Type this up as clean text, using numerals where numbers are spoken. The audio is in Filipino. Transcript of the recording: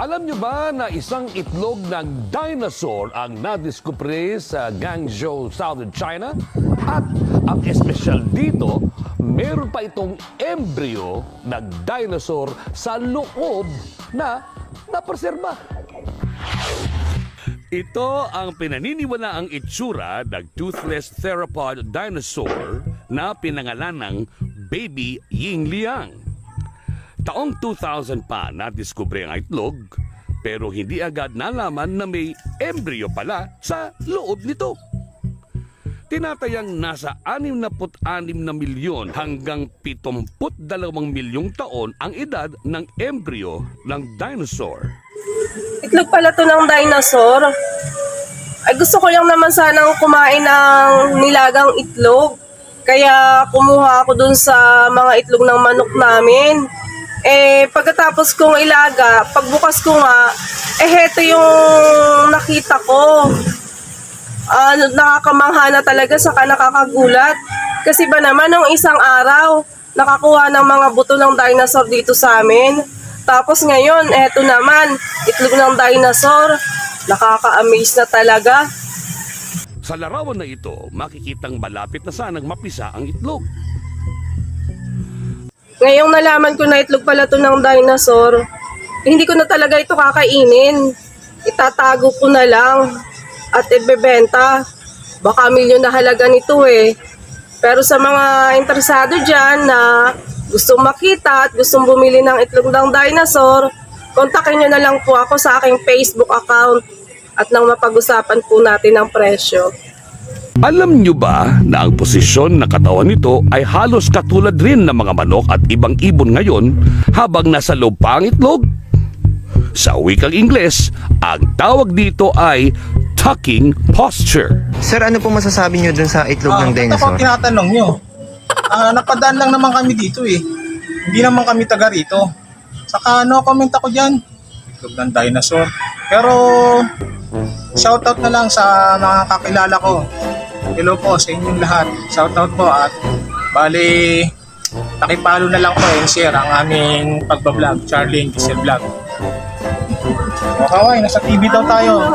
Alam nyo ba na isang itlog ng dinosaur ang nadiskubre sa Guangzhou, Southern China? At ang espesyal dito, meron pa itong embryo ng dinosaur sa loob na napreserba. Ito ang pinaniniwalaang itsura ng toothless theropod dinosaur na pinangalan ng Baby Yingliang. Taong 2000 pa nadiskubre ang itlog, pero hindi agad nalaman na may embryo pala sa loob nito. Tinatayang nasa 66 na milyon hanggang 72 milyong taon ang edad ng embryo ng dinosaur. Itlog pala to ng dinosaur. Ay gusto ko lang naman sanang kumain ng nilagang itlog. Kaya kumuha ako dun sa mga itlog ng manok namin. Pagkatapos kong ilaga, pagbukas ko nga, heto yung nakita ko. Nakakamangha na talaga, saka nakakagulat. Kasi ba naman, nung isang araw, nakakuha ng mga buto ng dinosaur dito sa amin. Tapos ngayon, eto naman, itlog ng dinosaur. Nakaka-amaze na talaga. Sa larawan na ito, makikitang malapit na sanang mapisa ang itlog. Ngayong nalaman ko na itlog pala to ng dinosaur, hindi ko na talaga ito kakainin. Itatago ko na lang at ibebenta. Baka milyon na halaga nito eh. Pero sa mga interesado dyan na gustong makita at gustong bumili ng itlog ng dinosaur, kontakin nyo na lang po ako sa aking Facebook account at nang mapag-usapan po natin ang presyo. Alam nyo ba na ang posisyon ng katawan nito ay halos katulad rin ng mga manok at ibang ibon ngayon habang nasa loob pa ang itlog? Sa wikang Ingles, ang tawag dito ay tucking posture. Sir, ano po masasabi nyo dun sa itlog ng Ito dinosaur? po tinatanong nyo. Napadaan lang naman kami dito eh. Hindi naman kami taga rito. Saka comment ako dyan. Itlog ng dinosaur. Pero shoutout na lang sa mga kakilala ko. Hello po sa inyong lahat. Shoutout po at bali nakipalo na lang po and share ang aming pagbablog. Charlie and Giselle Vlog. O kaway, nasa TV daw tayo.